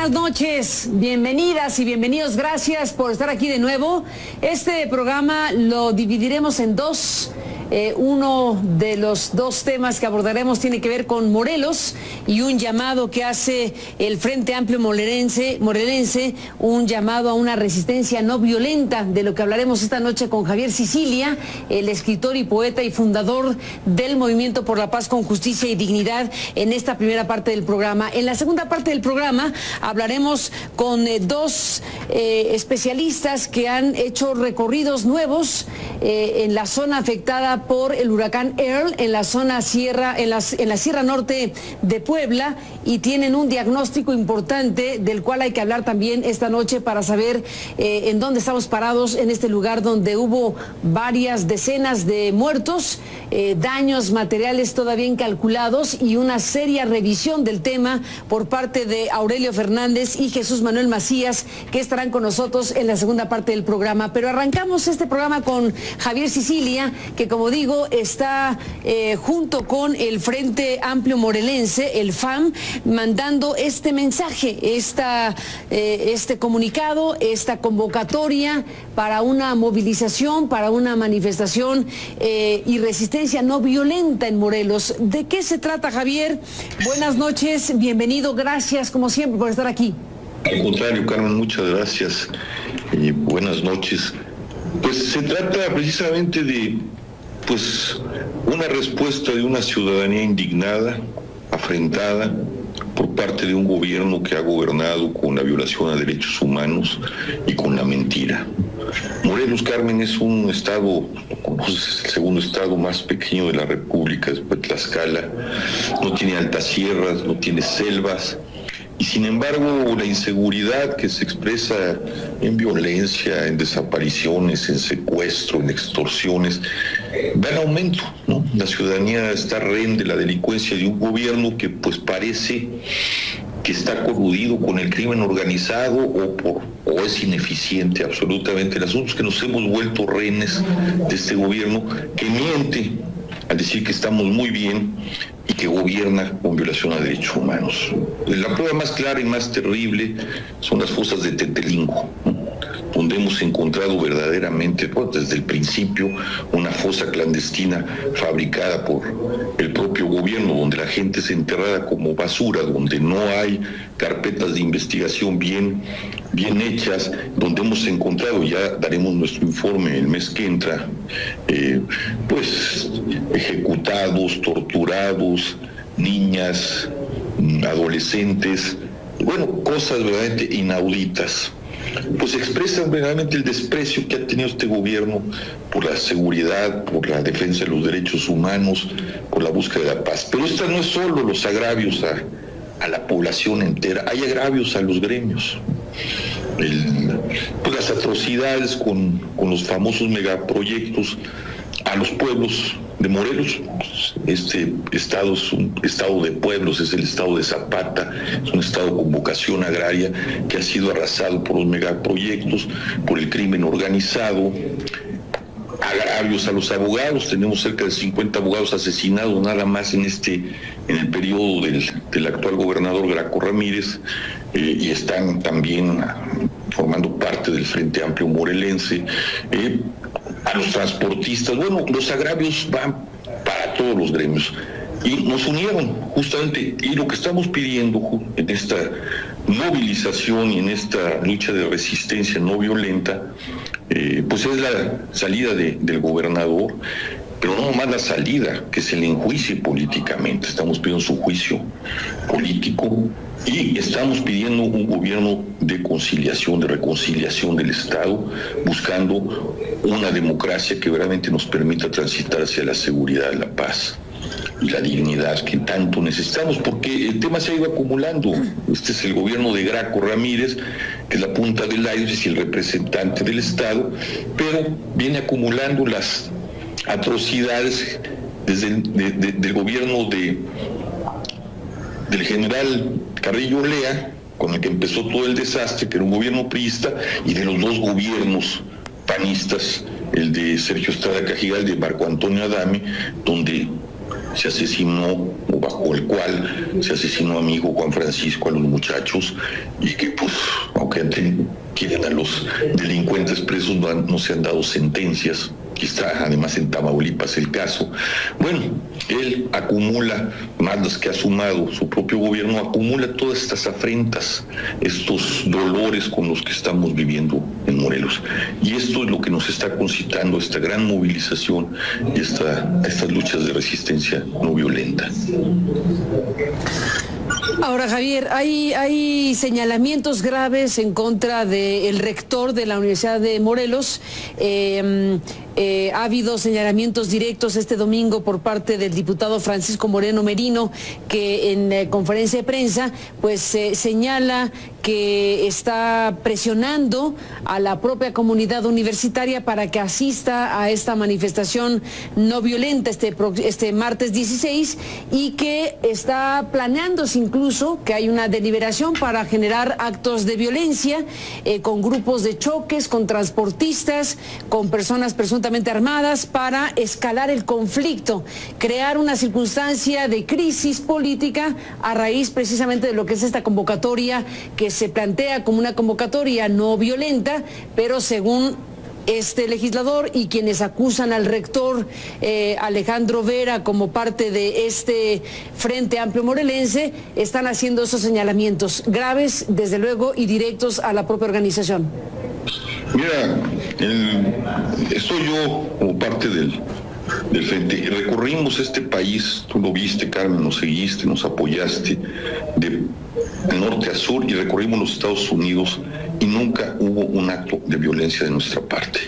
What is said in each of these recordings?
buenas noches, bienvenidas y bienvenidos, gracias por estar aquí de nuevo. Este programa lo dividiremos en dos. Uno de los dos temas que abordaremos tiene que ver con Morelos y un llamado que hace el Frente Amplio Morelense, un llamado a una resistencia no violenta, de lo que hablaremos esta noche con Javier Sicilia, el escritor y poeta y fundador del Movimiento por la Paz con Justicia y Dignidad, en esta primera parte del programa. En la segunda parte del programa hablaremos con dos especialistas que han hecho recorridos nuevos en la zona afectada por el huracán Earl, en la zona sierra, en la Sierra Norte de Puebla, y tienen un diagnóstico importante del cual hay que hablar también esta noche para saber en dónde estamos parados en este lugar donde hubo varias decenas de muertos, daños materiales todavía incalculados y una seria revisión del tema por parte de Aurelio Fernández y Jesús Manuel Macías, que estarán con nosotros en la segunda parte del programa. Pero arrancamos este programa con Javier Sicilia, que como digo está junto con el Frente Amplio Morelense, el FAM, mandando este mensaje, este comunicado, esta convocatoria para una movilización, para una manifestación y resistencia no violenta en Morelos. ¿De qué se trata, Javier? Buenas noches, bienvenido, gracias como siempre por estar aquí. Al contrario, Carmen, muchas gracias y buenas noches. Pues se trata precisamente de una respuesta de una ciudadanía indignada, afrentada por parte de un gobierno que ha gobernado con la violación a derechos humanos y con la mentira. Morelos, Carmen, es un estado, es el segundo estado más pequeño de la República después de Tlaxcala, no tiene altas sierras, no tiene selvas, y sin embargo la inseguridad que se expresa en violencia, en desapariciones, en secuestro, en extorsiones, va en aumento, ¿no? La ciudadanía está rehén de la delincuencia de un gobierno que pues parece que está coludido con el crimen organizado o es ineficiente absolutamente. El asunto es que nos hemos vuelto rehenes de este gobierno que miente al decir que estamos muy bien y que gobierna con violación a derechos humanos. La prueba más clara y más terrible son las fosas de Tetelingo, ¿no? Donde hemos encontrado verdaderamente, desde el principio, una fosa clandestina fabricada por el propio gobierno, donde la gente es enterrada como basura, donde no hay carpetas de investigación bien hechas, donde hemos encontrado, ya daremos nuestro informe el mes que entra, ejecutados, torturados, niñas, adolescentes, cosas verdaderamente inauditas. Pues expresan verdaderamente el desprecio que ha tenido este gobierno por la seguridad, por la defensa de los derechos humanos, por la búsqueda de la paz. Pero estos no es solo los agravios a la población entera, hay agravios a los gremios. Las atrocidades con los famosos megaproyectos a los pueblos de Morelos. Este estado es un estado de pueblos, es el estado de Zapata, es un estado con vocación agraria que ha sido arrasado por los megaproyectos, por el crimen organizado. Agravios a los abogados, tenemos cerca de 50 abogados asesinados nada más en el periodo del actual gobernador Graco Ramírez, y están también formando parte del Frente Amplio Morelense. A los transportistas, los agravios van para todos los gremios y nos unieron justamente, y lo que estamos pidiendo en esta movilización y en esta lucha de resistencia no violenta, es la salida del gobernador, pero no nomás la salida, que se le enjuicie políticamente. Estamos pidiendo su juicio político y estamos pidiendo un gobierno de conciliación, de reconciliación del Estado, buscando una democracia que verdaderamente nos permita transitar hacia la seguridad, la paz y la dignidad que tanto necesitamos, porque el tema se ha ido acumulando. Este es el gobierno de Graco Ramírez, que es la punta del iceberg y el representante del Estado, pero viene acumulando las atrocidades desde del gobierno del general Carrillo Lea, con el que empezó todo el desastre, que era un gobierno priista, y de los dos gobiernos panistas, el de Sergio Estrada Cajigal, de Marco Antonio Adame, donde se asesinó, o bajo el cual se asesinó a mi hijo Juan Francisco, a los muchachos, y que pues, aunque tienen a los delincuentes presos, no se han dado sentencias. Aquí está además en Tamaulipas el caso. Bueno, él acumula, más las que ha sumado su propio gobierno, acumula todas estas afrentas, estos dolores con los que estamos viviendo en Morelos. Y esto es lo que nos está concitando esta gran movilización y estas luchas de resistencia no violenta. Ahora, Javier, hay señalamientos graves en contra del rector de la Universidad de Morelos. Ha habido señalamientos directos este domingo por parte del diputado Francisco Moreno Merino, que en conferencia de prensa pues señala que está presionando a la propia comunidad universitaria para que asista a esta manifestación no violenta este martes 16, y que está planeándose incluso que hay una deliberación para generar actos de violencia con grupos de choques, con transportistas, con personas presuntamente armadas, para escalar el conflicto, crear una circunstancia de crisis política a raíz precisamente de lo que es esta convocatoria, que se plantea como una convocatoria no violenta, pero según este legislador y quienes acusan al rector Alejandro Vera como parte de este Frente Amplio Morelense, están haciendo esos señalamientos graves, desde luego, y directos a la propia organización. Mira, estoy yo como parte del frente. Recorrimos este país, tú lo viste, Carmen, nos seguiste, nos apoyaste de norte a sur, y recorrimos los Estados Unidos y nunca hubo un acto de violencia de nuestra parte.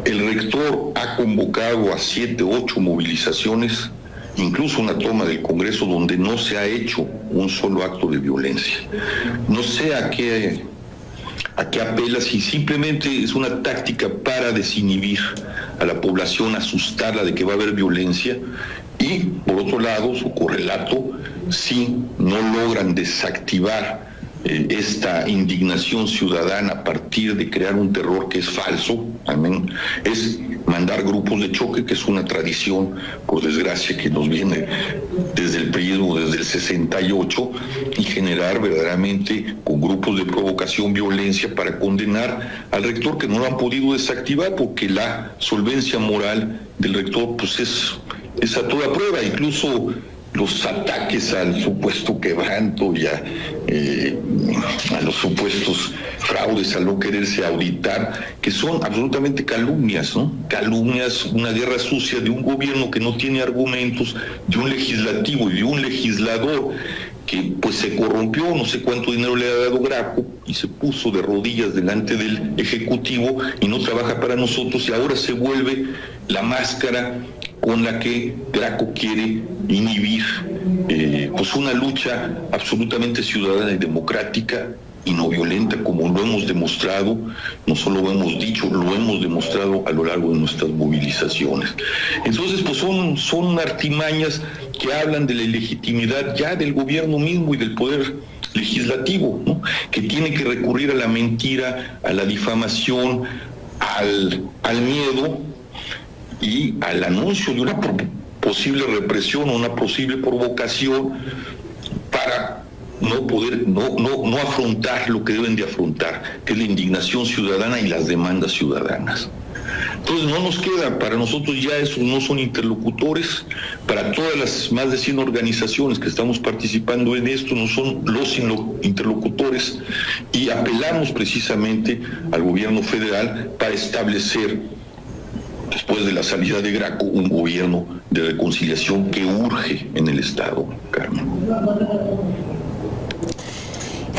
El rector ha convocado a 7, 8 movilizaciones, incluso una toma del Congreso donde no se ha hecho un solo acto de violencia. No sé a qué apela, si simplemente es una táctica para desinhibir a la población, asustarla de que va a haber violencia, y por otro lado, su correlato, si no logran desactivar esta indignación ciudadana a partir de crear un terror que es falso, es mandar grupos de choque, que es una tradición, por desgracia, que nos viene desde el período, desde el 68, y generar verdaderamente con grupos de provocación violencia para condenar al rector, que no lo han podido desactivar porque la solvencia moral del rector pues es a toda prueba. Incluso los ataques al supuesto quebranto y a los supuestos fraudes, al no quererse auditar, que son absolutamente calumnias, ¿no? Calumnias, una guerra sucia de un gobierno que no tiene argumentos, de un legislativo y de un legislador que pues se corrompió, no sé cuánto dinero le ha dado Graco, y se puso de rodillas delante del Ejecutivo y no trabaja para nosotros, y ahora se vuelve la máscara con la que Graco quiere inhibir pues una lucha absolutamente ciudadana y democrática y no violenta, como lo hemos demostrado, no solo lo hemos dicho, lo hemos demostrado a lo largo de nuestras movilizaciones. Entonces, pues son artimañas que hablan de la ilegitimidad ya del gobierno mismo y del poder legislativo, ¿no? Que tiene que recurrir a la mentira, a la difamación, al miedo y al anuncio de una posible represión o una posible provocación para no afrontar lo que deben de afrontar, que es la indignación ciudadana y las demandas ciudadanas. Entonces no nos queda, para nosotros ya esos no son interlocutores, para todas las más de 100 organizaciones que estamos participando en esto no son los interlocutores, y apelamos precisamente al gobierno federal para establecer, después de la salida de Graco, un gobierno de reconciliación que urge en el Estado, Carmen.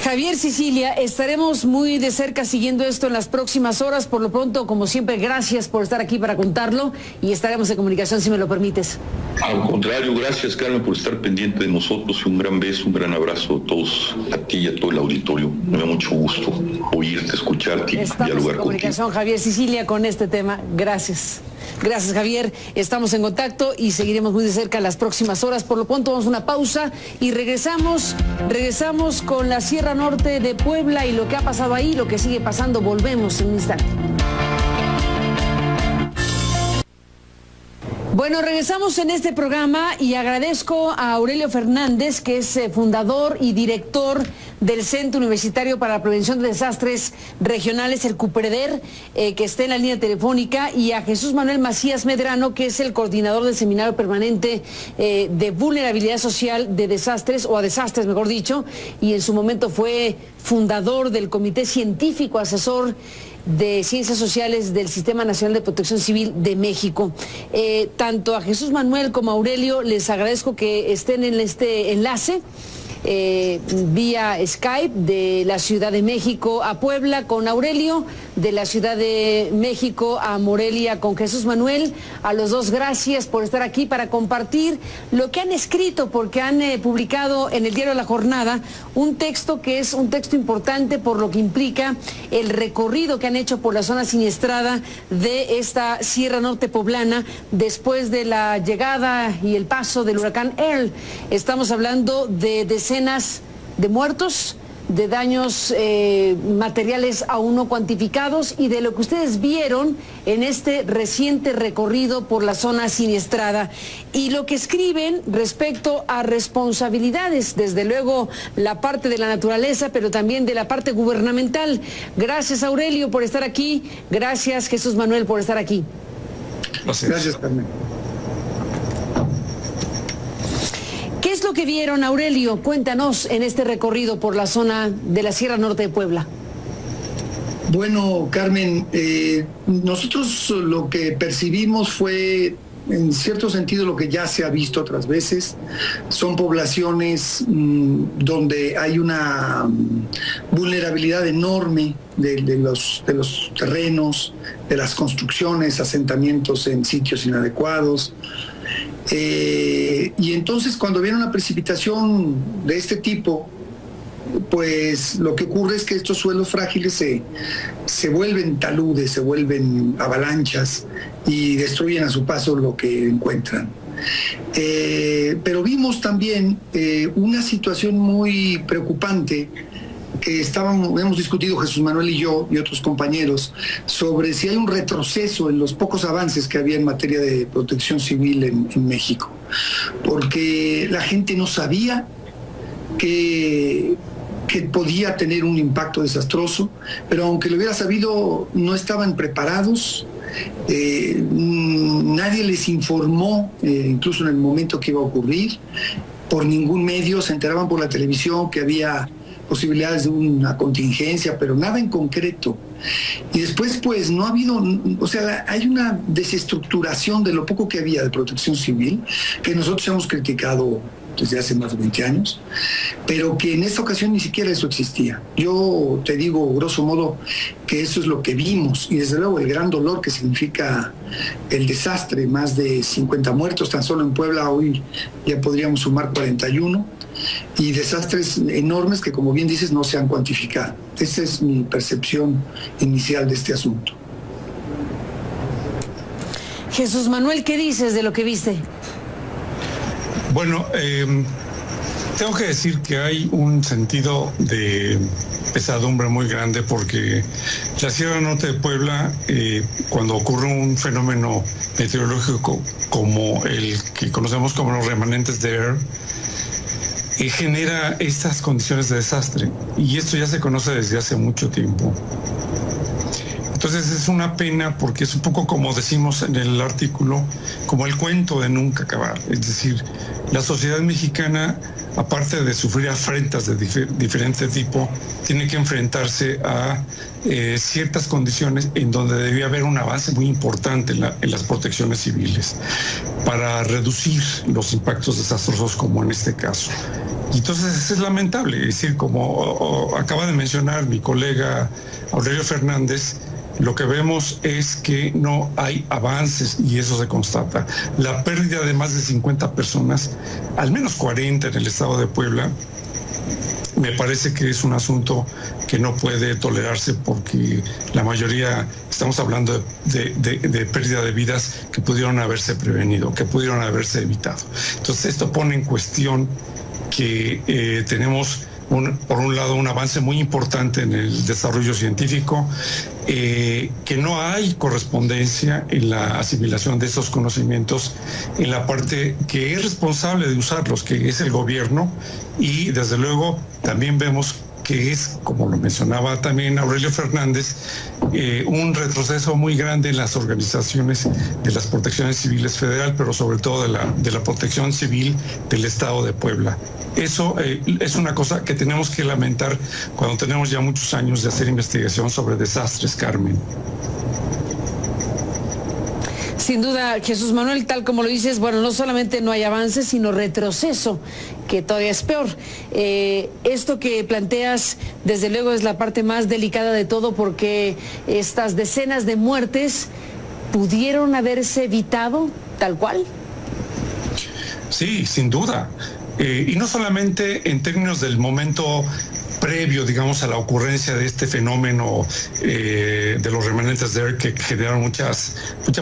Javier Sicilia, estaremos muy de cerca siguiendo esto en las próximas horas. Por lo pronto, como siempre, gracias por estar aquí para contarlo, y estaremos en comunicación, si me lo permites. Al contrario, gracias, Carmen, por estar pendiente de nosotros, y un gran beso, un gran abrazo a todos, a ti y a todo el auditorio. Me da mucho gusto oírte, escucharte y dialogar contigo. Estamos en comunicación, Javier Sicilia, con este tema. Gracias. Gracias, Javier. Estamos en contacto y seguiremos muy de cerca las próximas horas. Por lo pronto vamos a una pausa y regresamos con la Sierra Norte de Puebla y lo que ha pasado ahí, lo que sigue pasando. Volvemos en un instante. Bueno, regresamos en este programa y agradezco a Aurelio Fernández, que es fundador y director del Centro Universitario para la Prevención de Desastres Regionales, el CUPREDER, que está en la línea telefónica, y a Jesús Manuel Macías Medrano, que es el coordinador del Seminario Permanente de Vulnerabilidad Social de Desastres, o a Desastres, mejor dicho, y en su momento fue fundador del Comité Científico Asesor de Ciencias Sociales del Sistema Nacional de Protección Civil de México. Tanto a Jesús Manuel como a Aurelio les agradezco que estén en este enlace vía Skype de la Ciudad de México a Puebla con Aurelio, de la Ciudad de México a Morelia con Jesús Manuel. A los dos, gracias por estar aquí para compartir lo que han escrito, porque han publicado en el diario La Jornada un texto que es un texto importante por lo que implica el recorrido que han hecho por la zona siniestrada de esta Sierra Norte poblana después de la llegada y el paso del huracán Earl. Estamos hablando de decenas de muertos, de daños materiales aún no cuantificados y de lo que ustedes vieron en este reciente recorrido por la zona siniestrada y lo que escriben respecto a responsabilidades, desde luego la parte de la naturaleza, pero también de la parte gubernamental. Gracias, Aurelio, por estar aquí. Gracias, Jesús Manuel, por estar aquí. Gracias, Carmen. ¿Qué es lo que vieron, Aurelio? Cuéntanos en este recorrido por la zona de la Sierra Norte de Puebla. Bueno, Carmen, nosotros lo que percibimos fue, en cierto sentido, lo que ya se ha visto otras veces. Son poblaciones donde hay una vulnerabilidad enorme de los terrenos, de las construcciones, asentamientos en sitios inadecuados. Y entonces cuando viene una precipitación de este tipo, pues lo que ocurre es que estos suelos frágiles se vuelven taludes, se vuelven avalanchas y destruyen a su paso lo que encuentran. Pero vimos también una situación muy preocupante que hemos discutido Jesús Manuel y yo y otros compañeros sobre si hay un retroceso en los pocos avances que había en materia de protección civil en México, porque la gente no sabía que podía tener un impacto desastroso, pero aunque lo hubiera sabido, no estaban preparados. Nadie les informó, incluso en el momento que iba a ocurrir, por ningún medio. Se enteraban por la televisión que había posibilidades de una contingencia, pero nada en concreto. Y después, pues, no ha habido, o sea, hay una desestructuración de lo poco que había de protección civil, que nosotros hemos criticado desde hace más de 20 años, pero que en esta ocasión ni siquiera eso existía. Yo te digo, grosso modo, que eso es lo que vimos, y desde luego el gran dolor que significa el desastre, más de 50 muertos, tan solo en Puebla hoy ya podríamos sumar 41, y desastres enormes que, como bien dices, no se han cuantificado. Esa es mi percepción inicial de este asunto. Jesús Manuel, ¿qué dices de lo que viste? Bueno, tengo que decir que hay un sentido de pesadumbre muy grande porque la Sierra Norte de Puebla, cuando ocurre un fenómeno meteorológico como el que conocemos como los remanentes de Earl, genera estas condiciones de desastre, y esto ya se conoce desde hace mucho tiempo. Entonces es una pena porque es un poco, como decimos en el artículo, como el cuento de nunca acabar. Es decir, la sociedad mexicana, aparte de sufrir afrentas de diferente tipo, tiene que enfrentarse a ciertas condiciones en donde debía haber un avance muy importante en las protecciones civiles para reducir los impactos desastrosos como en este caso. Y entonces es lamentable, es decir, como acaba de mencionar mi colega Aurelio Fernández, lo que vemos es que no hay avances y eso se constata. La pérdida de más de 50 personas, al menos 40 en el estado de Puebla, me parece que es un asunto que no puede tolerarse porque la mayoría, estamos hablando de pérdida de vidas que pudieron haberse prevenido, que pudieron haberse evitado. Entonces esto pone en cuestión que tenemos por un lado un avance muy importante en el desarrollo científico, que no hay correspondencia en la asimilación de esos conocimientos en la parte que es responsable de usarlos, que es el gobierno, y desde luego también vemos que es, como lo mencionaba también Aurelio Fernández, un retroceso muy grande en las organizaciones de las protecciones civiles federal, pero sobre todo de la protección civil del Estado de Puebla. Eso es una cosa que tenemos que lamentar cuando tenemos ya muchos años de hacer investigación sobre desastres, Carmen. Sin duda, Jesús Manuel, tal como lo dices, bueno, no solamente no hay avance, sino retroceso, que todavía es peor. Esto que planteas, desde luego, es la parte más delicada de todo, porque estas decenas de muertes pudieron haberse evitado tal cual. Sí, sin duda. Y no solamente en términos del momento previo, digamos, a la ocurrencia de este fenómeno de los remanentes de ERC que generaron mucha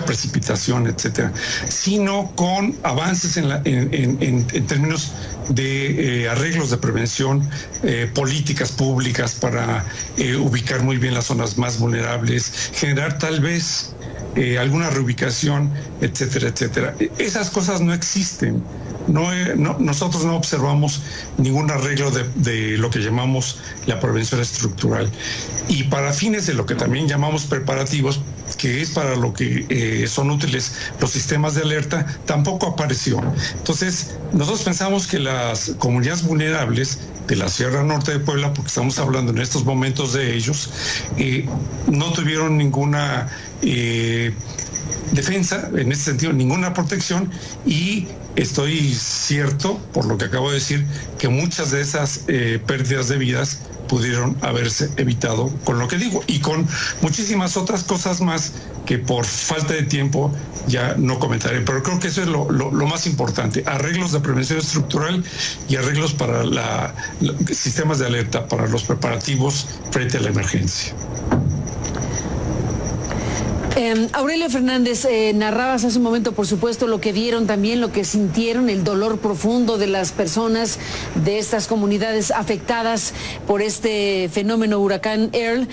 precipitación, etcétera, sino con avances en términos de arreglos de prevención, políticas públicas para ubicar muy bien las zonas más vulnerables, generar tal vez alguna reubicación, etcétera, etcétera. Esas cosas no existen. Nosotros no observamos ningún arreglo de lo que llamamos la prevención estructural. Y para fines de lo que también llamamos preparativos, que es para lo que son útiles los sistemas de alerta, tampoco apareció. Entonces, nosotros pensamos que las comunidades vulnerables de la Sierra Norte de Puebla, porque estamos hablando en estos momentos de ellos, no tuvieron ninguna defensa, en ese sentido, ninguna protección, y estoy cierto, por lo que acabo de decir, que muchas de esas pérdidas de vidas pudieron haberse evitado con lo que digo, y con muchísimas otras cosas más que por falta de tiempo ya no comentaré, pero creo que eso es lo más importante: arreglos de prevención estructural y arreglos para sistemas de alerta, para los preparativos frente a la emergencia. Aurelio Fernández, narrabas hace un momento, por supuesto, lo que vieron también, lo que sintieron, el dolor profundo de las personas de estas comunidades afectadas por este fenómeno huracán Earl.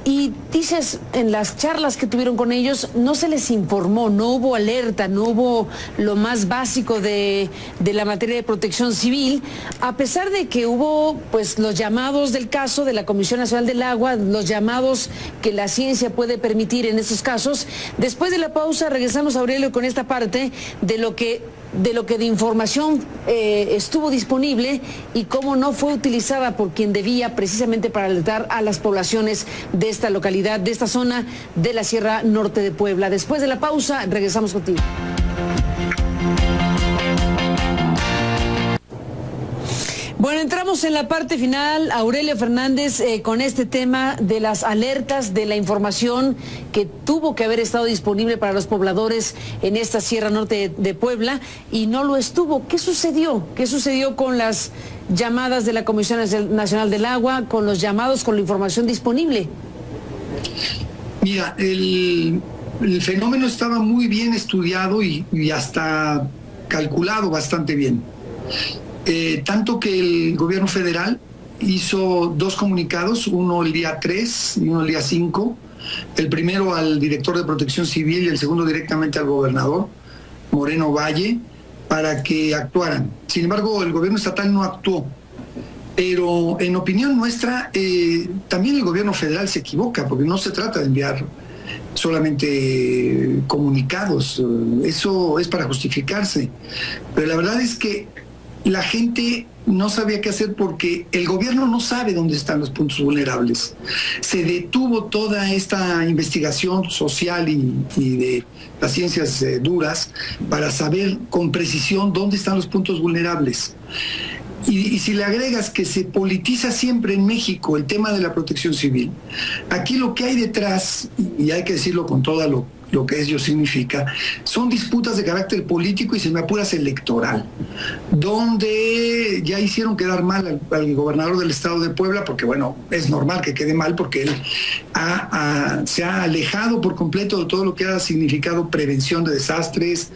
Y dices, en las charlas que tuvieron con ellos, no se les informó, no hubo alerta, no hubo lo más básico de la materia de protección civil, a pesar de que hubo pues los llamados del caso de la Comisión Nacional del Agua, los llamados que la ciencia puede permitir en estos casos. Después de la pausa regresamos, Aurelio, con esta parte de lo que de información estuvo disponible y cómo no fue utilizada por quien debía, precisamente para alertar a las poblaciones de esta localidad, de esta zona de la Sierra Norte de Puebla. Después de la pausa, regresamos contigo. Bueno, entramos en la parte final, Aurelio Fernández, con este tema de las alertas, de la información que tuvo que haber estado disponible para los pobladores en esta Sierra Norte de Puebla y no lo estuvo. ¿Qué sucedió? ¿Qué sucedió con las llamadas de la Comisión Nacional del Agua, con los llamados, con la información disponible? Mira, el fenómeno estaba muy bien estudiado y hasta calculado bastante bien. Tanto que el gobierno federal hizo dos comunicados, uno el día 3 y uno el día 5, el primero al director de Protección Civil y el segundo directamente al gobernador, Moreno Valle, para que actuaran. Sin embargo, el gobierno estatal no actuó. Pero en opinión nuestra, también el gobierno federal se equivoca, porque no se trata de enviar solamente comunicados, eso es para justificarse. Pero la verdad es que la gente no sabía qué hacer porque el gobierno no sabe dónde están los puntos vulnerables. Se detuvo toda esta investigación social y de las ciencias duras para saber con precisión dónde están los puntos vulnerables. Y si le agregas que se politiza siempre en México el tema de la protección civil, aquí lo que hay detrás, y hay que decirlo con toda lo que ello significa, son disputas de carácter político y, si me apuras, electoral, donde ya hicieron quedar mal al gobernador del estado de Puebla, porque bueno, es normal que quede mal, porque él se ha alejado por completo de todo lo que ha significado prevención de desastres,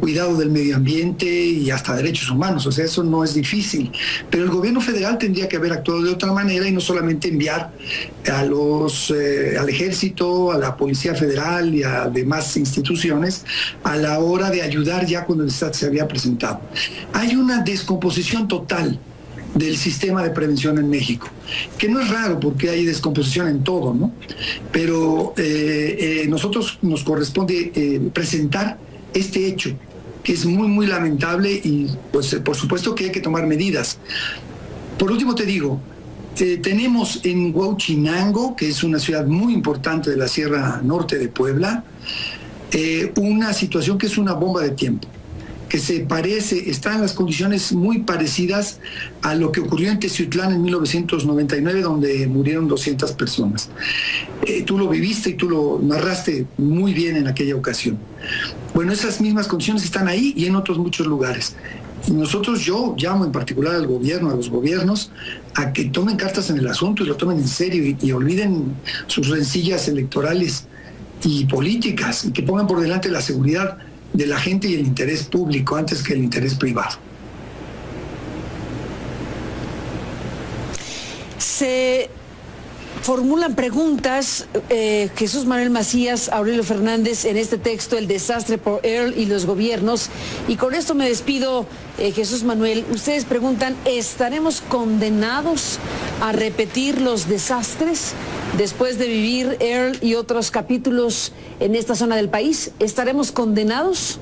cuidado del medio ambiente y hasta derechos humanos. O sea, eso no es difícil, pero el gobierno federal tendría que haber actuado de otra manera y no solamente enviar al ejército, a la Policía Federal y a demás instituciones a la hora de ayudar ya cuando el desastre se había presentado. Hay una descomposición total del sistema de prevención en México, que no es raro porque hay descomposición en todo, ¿no? Pero nosotros nos corresponde presentar este hecho, que es muy, muy lamentable y pues por supuesto que hay que tomar medidas. Por último te digo, tenemos en Huauchinango, que es una ciudad muy importante de la Sierra Norte de Puebla, una situación que es una bomba de tiempo, que está en las condiciones muy parecidas a lo que ocurrió en Teciutlán en 1999, donde murieron 200 personas. Tú lo viviste y tú lo narraste muy bien en aquella ocasión. Bueno, esas mismas condiciones están ahí y en otros muchos lugares. Yo llamo en particular al gobierno, a los gobiernos, a que tomen cartas en el asunto y lo tomen en serio y olviden sus rencillas electorales y políticas, y que pongan por delante la seguridad de la gente y el interés público antes que el interés privado. Se formulan preguntas, Jesús Manuel Macías, Aurelio Fernández, en este texto, el desastre por Earl y los gobiernos. Y con esto me despido, Jesús Manuel. Ustedes preguntan, ¿estaremos condenados a repetir los desastres después de vivir Earl y otros capítulos en esta zona del país? ¿Estaremos condenados?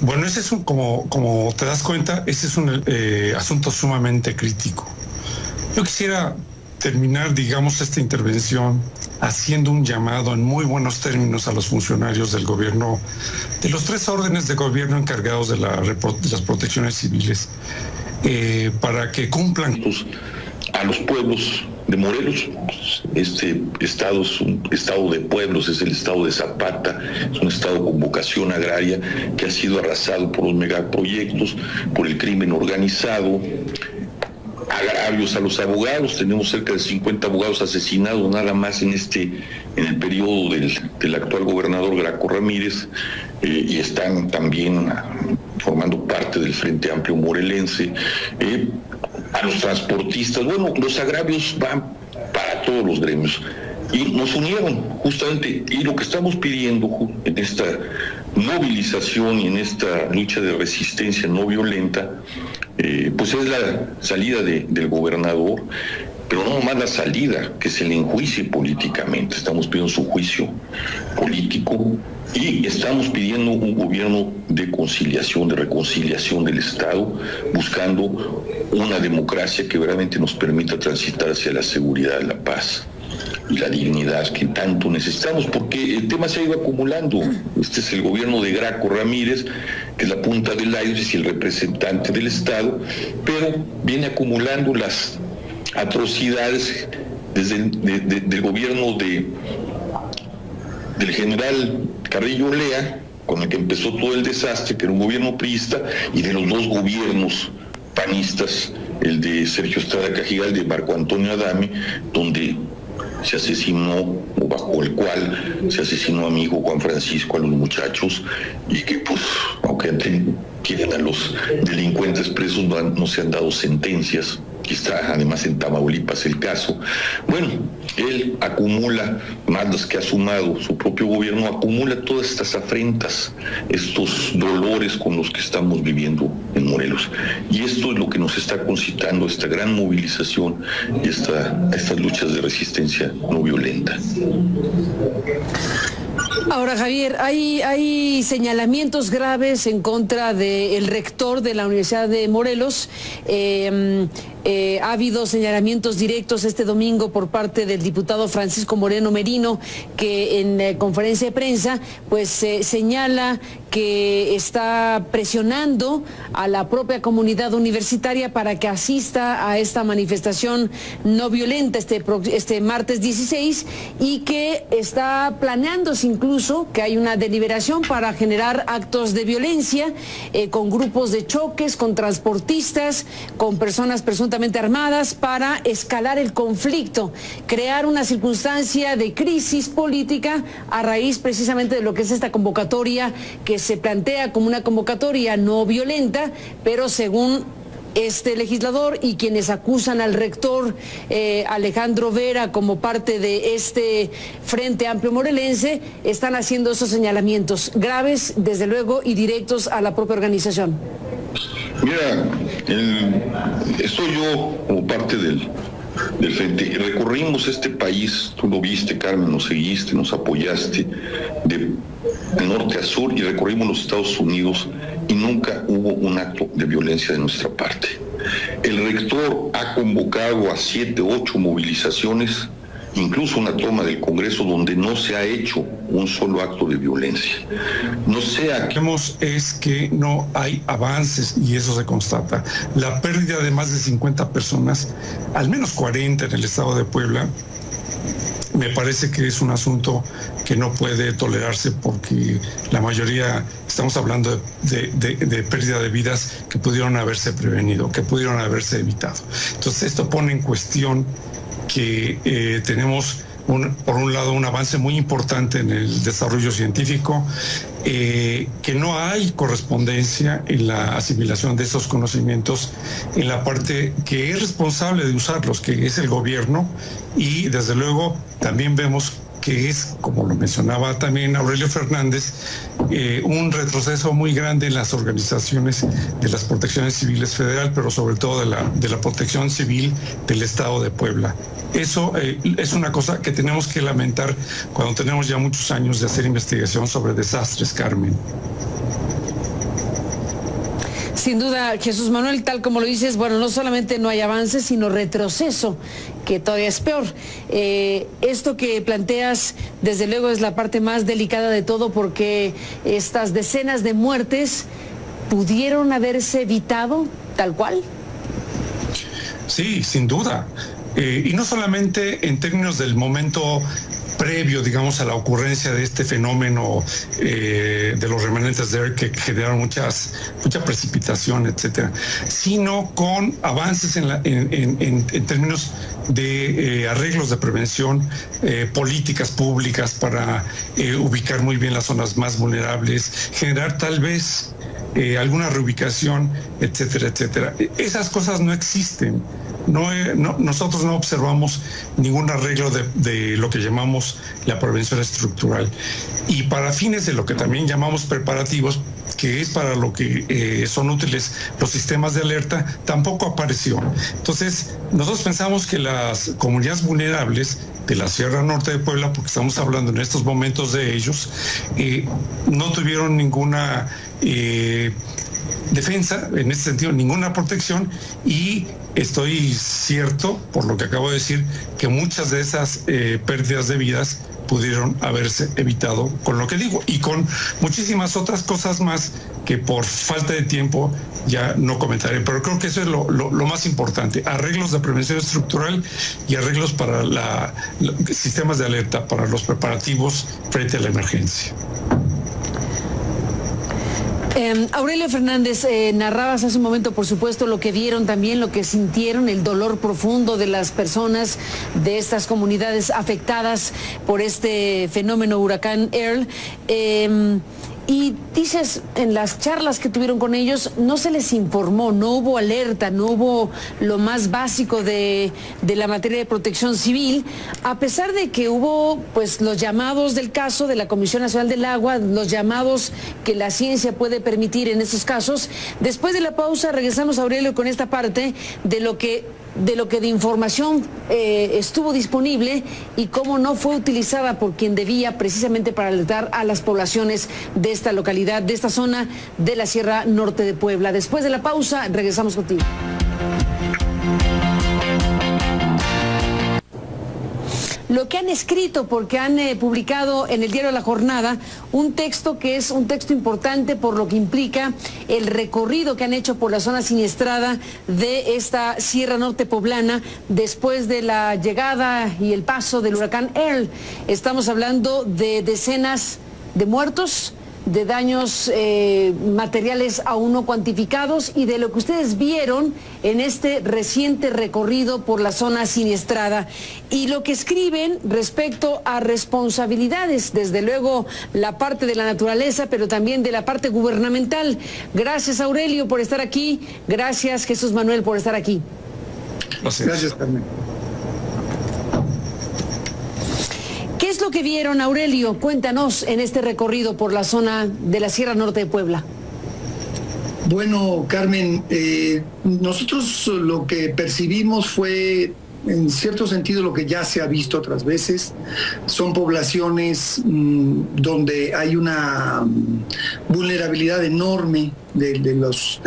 Bueno, ese es como te das cuenta, ese es un asunto sumamente crítico. Yo quisiera terminar, digamos, esta intervención haciendo un llamado en muy buenos términos a los funcionarios del gobierno, de los 3 órdenes de gobierno encargados de las protecciones civiles, para que cumplan. A los pueblos de Morelos, este estado es un estado de pueblos, es el estado de Zapata, es un estado con vocación agraria que ha sido arrasado por los megaproyectos, por el crimen organizado, agravios a los abogados. Tenemos cerca de 50 abogados asesinados nada más en el periodo del actual gobernador Graco Ramírez, y están también formando parte del Frente Amplio Morelense. A los transportistas, bueno, los agravios van para todos los gremios y nos unieron justamente, y lo que estamos pidiendo en esta movilización y en esta lucha de resistencia no violenta, pues es la salida del gobernador, pero no nomás la salida, que se le enjuicie políticamente. Estamos pidiendo su juicio político y estamos pidiendo un gobierno de conciliación, de reconciliación del Estado, buscando una democracia que verdaderamente nos permita transitar hacia la seguridad, la paz y la dignidad que tanto necesitamos, porque el tema se ha ido acumulando. Este es el gobierno de Graco Ramírez, que es la punta del iceberg y el representante del Estado, pero viene acumulando las atrocidades desde del gobierno del general Carrillo Lea, con el que empezó todo el desastre, que era un gobierno priista, y de los 2 gobiernos panistas, el de Sergio Estrada Cajigal, de Marco Antonio Adame, donde se asesinó, o bajo el cual se asesinó a mi hijo Juan Francisco, a los muchachos, y que pues, aunque quieren a los delincuentes presos, no se han dado sentencias. Aquí está además en Tamaulipas el caso. Bueno, él acumula, más las que ha sumado su propio gobierno, acumula todas estas afrentas, estos dolores con los que estamos viviendo en Morelos. Y esto es lo que nos está concitando esta gran movilización y estas luchas de resistencia no violenta. Ahora, Javier, hay señalamientos graves en contra del rector de la Universidad de Morelos. Ha habido señalamientos directos este domingo por parte del diputado Francisco Moreno Merino, que en conferencia de prensa pues señala que está presionando a la propia comunidad universitaria para que asista a esta manifestación no violenta este martes 16 y que está planeándose incluso que hay una deliberación para generar actos de violencia con grupos de choques, con transportistas, con personas presuntamente armadas para escalar el conflicto, crear una circunstancia de crisis política a raíz precisamente de lo que es esta convocatoria que se plantea como una convocatoria no violenta, pero según este legislador y quienes acusan al rector Alejandro Vera como parte de este Frente Amplio Morelense, están haciendo esos señalamientos graves, desde luego, y directos a la propia organización. Mira, estoy yo como parte del frente. Recorrimos este país, tú lo viste, Carmen, nos seguiste, nos apoyaste de norte a sur y recorrimos los Estados Unidos y nunca hubo un acto de violencia de nuestra parte. El rector ha convocado a 7, 8 movilizaciones, incluso una toma del Congreso donde no se ha hecho un solo acto de violencia. No sea que... Es que no hay avances y eso se constata. La pérdida de más de 50 personas, al menos 40 en el estado de Puebla, me parece que es un asunto que no puede tolerarse porque la mayoría, estamos hablando de pérdida de vidas que pudieron haberse prevenido, que pudieron haberse evitado. Entonces esto pone en cuestión que tenemos por un lado un avance muy importante en el desarrollo científico, que no hay correspondencia en la asimilación de esos conocimientos en la parte que es responsable de usarlos, que es el gobierno, y desde luego también vemos que es, como lo mencionaba también Aurelio Fernández, un retroceso muy grande en las organizaciones de las protecciones civiles federal, pero sobre todo de la protección civil del Estado de Puebla. Eso es una cosa que tenemos que lamentar cuando tenemos ya muchos años de hacer investigación sobre desastres, Carmen. Sin duda, Jesús Manuel, tal como lo dices, bueno, no solamente no hay avances, sino retroceso, que todavía es peor. Esto que planteas, desde luego, es la parte más delicada de todo, porque estas decenas de muertes pudieron haberse evitado tal cual. Sí, sin duda. Y no solamente en términos del momento previo, digamos, a la ocurrencia de este fenómeno de los remanentes de que generaron mucha precipitación, etcétera, sino con avances en términos de arreglos de prevención, políticas públicas para ubicar muy bien las zonas más vulnerables, generar tal vez alguna reubicación, etcétera, etcétera. Esas cosas no existen. Nosotros no observamos ningún arreglo de lo que llamamos la prevención estructural. Y para fines de lo que también llamamos preparativos, que es para lo que son útiles los sistemas de alerta, tampoco apareció. Entonces, nosotros pensamos que las comunidades vulnerables de la Sierra Norte de Puebla, porque estamos hablando en estos momentos de ellos, no tuvieron ninguna defensa, en ese sentido, ninguna protección, y estoy cierto, por lo que acabo de decir, que muchas de esas pérdidas de vidas pudieron haberse evitado con lo que digo y con muchísimas otras cosas más que por falta de tiempo ya no comentaré, pero creo que eso es lo más importante: arreglos de prevención estructural y arreglos para sistemas de alerta, para los preparativos frente a la emergencia. Aurelio Fernández, narrabas hace un momento, por supuesto, lo que vieron también, lo que sintieron, el dolor profundo de las personas de estas comunidades afectadas por este fenómeno huracán Earl. Y dices, en las charlas que tuvieron con ellos, no se les informó, no hubo alerta, no hubo lo más básico de la materia de protección civil, a pesar de que hubo pues los llamados del caso de la Comisión Nacional del Agua, los llamados que la ciencia puede permitir en estos casos. Después de la pausa regresamos, Aurelio, con esta parte de lo que de información estuvo disponible y cómo no fue utilizada por quien debía, precisamente para alertar a las poblaciones de esta localidad, de esta zona de la Sierra Norte de Puebla. Después de la pausa, regresamos contigo. lo que han escrito, porque han publicado en el diario La Jornada un texto que es un texto importante por lo que implica el recorrido que han hecho por la zona siniestrada de esta Sierra Norte poblana después de la llegada y el paso del huracán Earl. Estamos hablando de decenas de muertos, de daños materiales aún no cuantificados y de lo que ustedes vieron en este reciente recorrido por la zona siniestrada y lo que escriben respecto a responsabilidades, desde luego la parte de la naturaleza, pero también de la parte gubernamental. Gracias, Aurelio, por estar aquí. Gracias, Jesús Manuel, por estar aquí. Gracias, Carmen. ¿Qué es lo que vieron, Aurelio? Cuéntanos en este recorrido por la zona de la Sierra Norte de Puebla. Bueno, Carmen, nosotros lo que percibimos fue, en cierto sentido, lo que ya se ha visto otras veces. Son poblaciones donde hay una vulnerabilidad enorme de los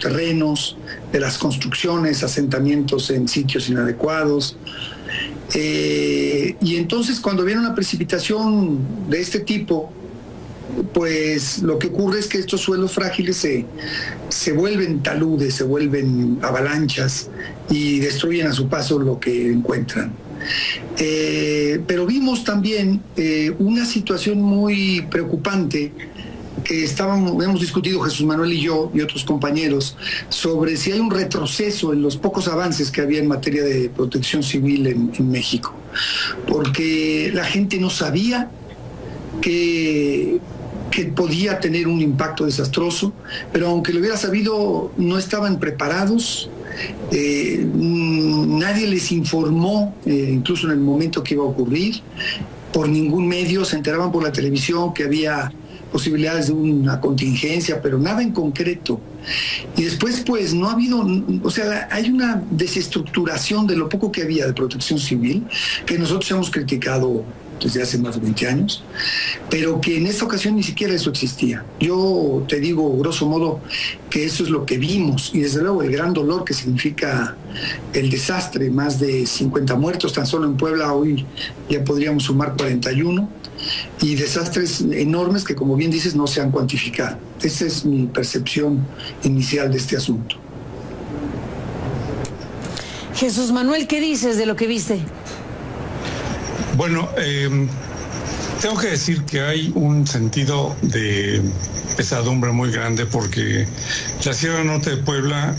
terrenos, de las construcciones, asentamientos en sitios inadecuados. Y entonces cuando viene una precipitación de este tipo, pues lo que ocurre es que estos suelos frágiles se vuelven taludes, se vuelven avalanchas y destruyen a su paso lo que encuentran. Pero vimos también una situación muy preocupante que hemos discutido Jesús Manuel y yo y otros compañeros sobre si hay un retroceso en los pocos avances que había en materia de protección civil en México, porque la gente no sabía que podía tener un impacto desastroso, pero aunque lo hubiera sabido, no estaban preparados. Nadie les informó, incluso en el momento que iba a ocurrir, por ningún medio. Se enteraban por la televisión que había posibilidades de una contingencia, pero nada en concreto. Y después, pues, no ha habido, o sea, hay una desestructuración de lo poco que había de protección civil, que nosotros hemos criticado desde hace más de 20 años, pero que en esta ocasión ni siquiera eso existía. Yo te digo, grosso modo, que eso es lo que vimos, y desde luego el gran dolor que significa el desastre, más de 50 muertos, tan solo en Puebla hoy ya podríamos sumar 41, y desastres enormes que, como bien dices, no se han cuantificado. Esa es mi percepción inicial de este asunto. Jesús Manuel, ¿qué dices de lo que viste? Bueno, tengo que decir que hay un sentido de pesadumbre muy grande porque la Sierra Norte de Puebla,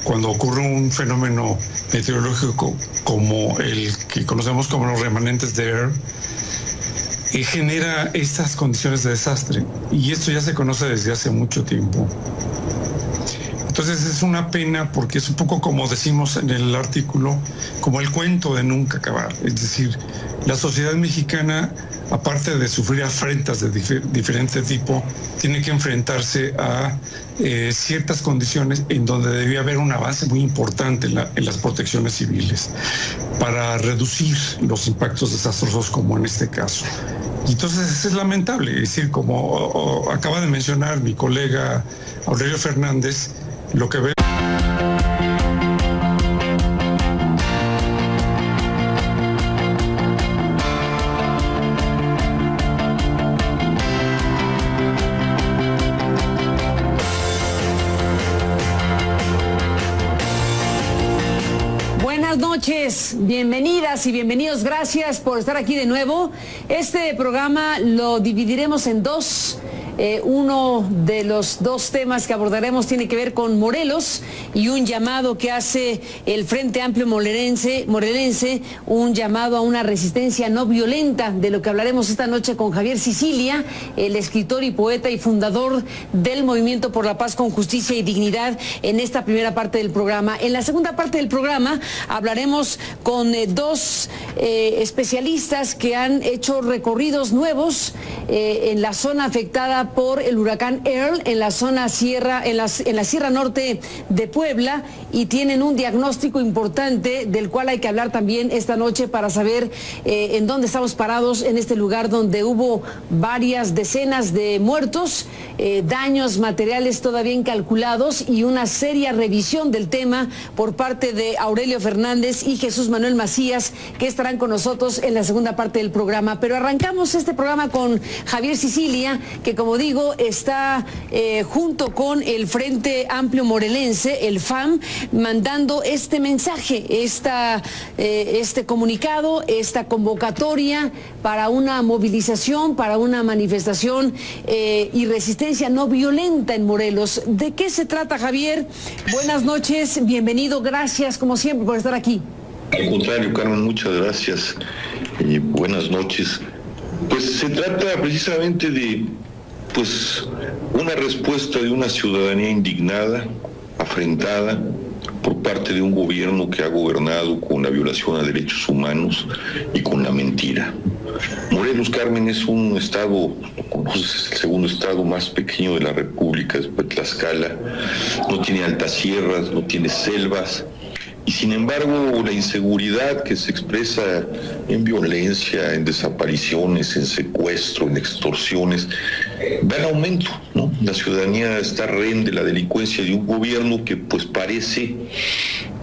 cuando ocurre un fenómeno meteorológico como el que conocemos como los remanentes de Earl, genera estas condiciones de desastre, y esto ya se conoce desde hace mucho tiempo. Entonces es una pena porque es un poco, como decimos en el artículo, como el cuento de nunca acabar. Es decir, la sociedad mexicana, aparte de sufrir afrentas de diferente tipo, tiene que enfrentarse a ciertas condiciones en donde debía haber un avance muy importante en las protecciones civiles para reducir los impactos desastrosos como en este caso. Y entonces es lamentable, es decir, como acaba de mencionar mi colega Aurelio Fernández, lo que ve. Buenas noches, bienvenidas y bienvenidos. Gracias por estar aquí de nuevo. Este programa lo dividiremos en dos. Uno de los dos temas que abordaremos tiene que ver con Morelos y un llamado que hace el Frente Amplio Morelense, un llamado a una resistencia no violenta, de lo que hablaremos esta noche con Javier Sicilia, el escritor y poeta y fundador del Movimiento por la Paz con Justicia y Dignidad, en esta primera parte del programa. En la segunda parte del programa hablaremos con dos especialistas que han hecho recorridos nuevos en la zona afectada afectada por el huracán Earl en la zona sierra, en la sierra norte de Puebla, y tienen un diagnóstico importante del cual hay que hablar también esta noche para saber en dónde estamos parados en este lugar donde hubo varias decenas de muertos, daños materiales todavía incalculados y una seria revisión del tema por parte de Aurelio Fernández y Jesús Manuel Macías, que estarán con nosotros en la segunda parte del programa. Pero arrancamos este programa con Javier Sicilia, que como digo está junto con el Frente Amplio Morelense, el FAM, mandando este mensaje, este comunicado, esta convocatoria para una movilización, para una manifestación y resistencia no violenta en Morelos. ¿De qué se trata, Javier? Buenas noches, bienvenido, gracias como siempre por estar aquí. Al contrario, Carmen, muchas gracias y buenas noches. Pues se trata precisamente de una respuesta de una ciudadanía indignada, afrentada por parte de un gobierno que ha gobernado con la violación a derechos humanos y con la mentira. Morelos, Carmen, es un estado, es el segundo estado más pequeño de la República después de Tlaxcala, no tiene altas sierras, no tiene selvas, y sin embargo la inseguridad que se expresa en violencia, en desapariciones, en secuestro, en extorsiones, va en aumento, ¿no? La ciudadanía está rehén de la delincuencia de un gobierno que pues parece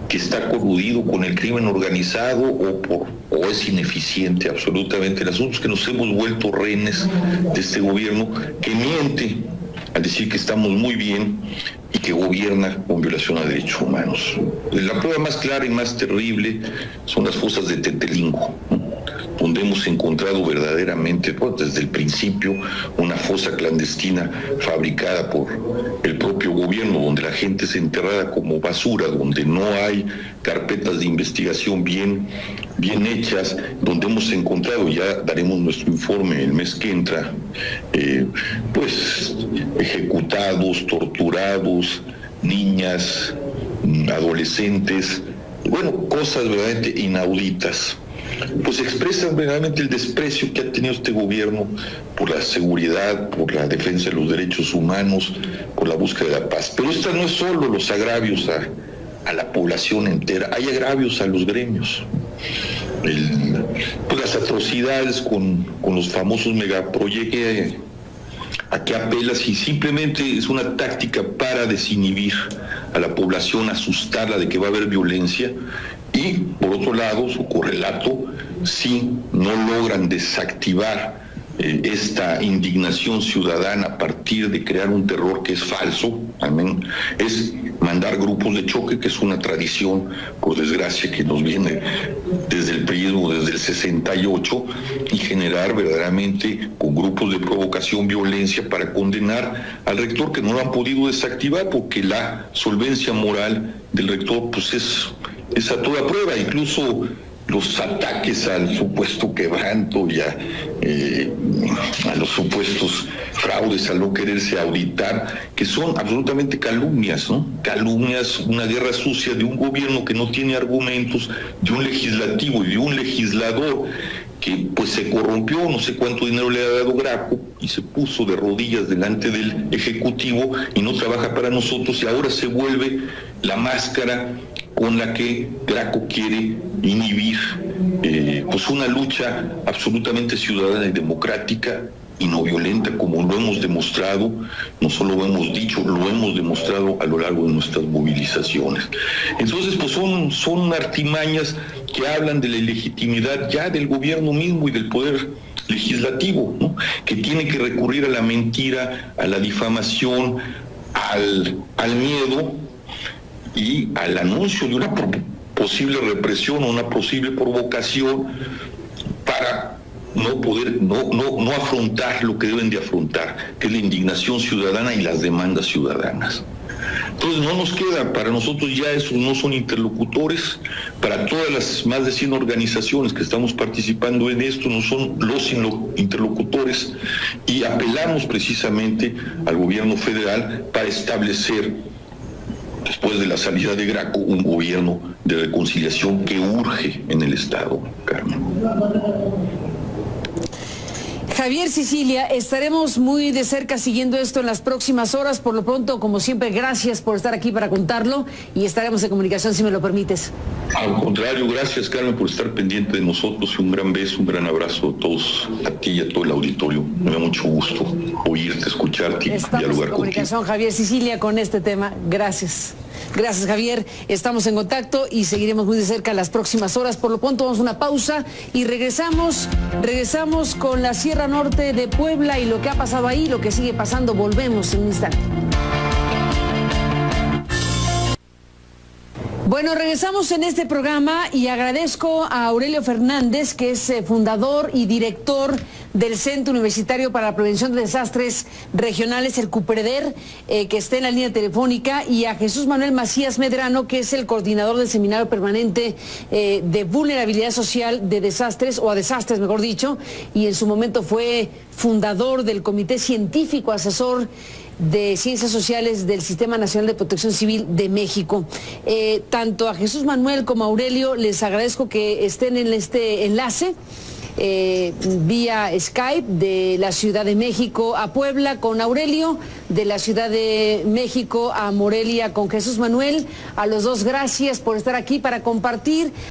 que está coludido con el crimen organizado o es ineficiente absolutamente. El asunto es que nos hemos vuelto rehenes de este gobierno que miente al decir que estamos muy bien y que gobierna con violación a derechos humanos. La prueba más clara y más terrible son las fosas de Tetelingo, ¿no? Donde hemos encontrado verdaderamente, desde el principio, una fosa clandestina fabricada por el propio gobierno, donde la gente es enterrada como basura, donde no hay carpetas de investigación bien hechas, donde hemos encontrado, ya daremos nuestro informe el mes que entra, ejecutados, torturados, niñas, adolescentes, cosas verdaderamente inauditas. Pues expresan verdaderamente el desprecio que ha tenido este gobierno por la seguridad, por la defensa de los derechos humanos, por la búsqueda de la paz. Pero estos no es solo los agravios a la población entera, hay agravios a los gremios. Las atrocidades con los famosos megaproyectos a que apelas y simplemente es una táctica para desinhibir a la población, asustarla de que va a haber violencia. Y por otro lado, su correlato, si no logran desactivar esta indignación ciudadana a partir de crear un terror que es falso, es mandar grupos de choque, que es una tradición, por desgracia, que nos viene desde el período, desde el 68, y generar verdaderamente con grupos de provocación violencia para condenar al rector, que no lo han podido desactivar porque la solvencia moral del rector pues es a toda prueba. Incluso los ataques al supuesto quebranto y a los supuestos fraudes, al no quererse auditar, que son absolutamente calumnias, ¿no? Calumnias, una guerra sucia de un gobierno que no tiene argumentos, de un legislativo y de un legislador que pues se corrompió, no sé cuánto dinero le ha dado Graco y se puso de rodillas delante del Ejecutivo y no trabaja para nosotros, y ahora se vuelve la máscara con la que Graco quiere inhibir una lucha absolutamente ciudadana y democrática y no violenta, como lo hemos demostrado, no solo lo hemos dicho, lo hemos demostrado a lo largo de nuestras movilizaciones. Entonces, pues son artimañas que hablan de la ilegitimidad ya del gobierno mismo y del poder legislativo, ¿no? Que tiene que recurrir a la mentira, a la difamación, al miedo y al anuncio de una posible represión o una posible provocación para no afrontar lo que deben de afrontar, que es la indignación ciudadana y las demandas ciudadanas. Entonces no nos queda, para nosotros ya esos no son interlocutores, para todas las más de 100 organizaciones que estamos participando en esto no son los interlocutores, y apelamos precisamente al gobierno federal para establecer, después de la salida de Graco, un gobierno de reconciliación que urge en el Estado, Carmen. Javier Sicilia, estaremos muy de cerca siguiendo esto en las próximas horas. Por lo pronto, como siempre, gracias por estar aquí para contarlo y estaremos en comunicación si me lo permites. Al contrario, gracias, Carmen, por estar pendiente de nosotros. Un gran beso, un gran abrazo a todos, a ti y a todo el auditorio. Me da mucho gusto oírte, escucharte y estamos dialogar en comunicación, contigo. Javier Sicilia, con este tema. Gracias. Gracias, Javier. Estamos en contacto y seguiremos muy de cerca las próximas horas. Por lo pronto vamos a una pausa y regresamos con la Sierra Norte de Puebla y lo que ha pasado ahí, lo que sigue pasando. Volvemos en un instante. Bueno, regresamos en este programa y agradezco a Aurelio Fernández, que es fundador y director del Centro Universitario para la Prevención de Desastres Regionales, el CUPREDER, que está en la línea telefónica, y a Jesús Manuel Macías Medrano, que es el coordinador del Seminario Permanente de Vulnerabilidad Social de Desastres, o a Desastres, mejor dicho, y en su momento fue fundador del Comité Científico Asesor de Ciencias Sociales del Sistema Nacional de Protección Civil de México. Tanto a Jesús Manuel como a Aurelio les agradezco que estén en este enlace vía Skype de la Ciudad de México a Puebla con Aurelio, de la Ciudad de México a Morelia con Jesús Manuel. A los dos, gracias por estar aquí para compartir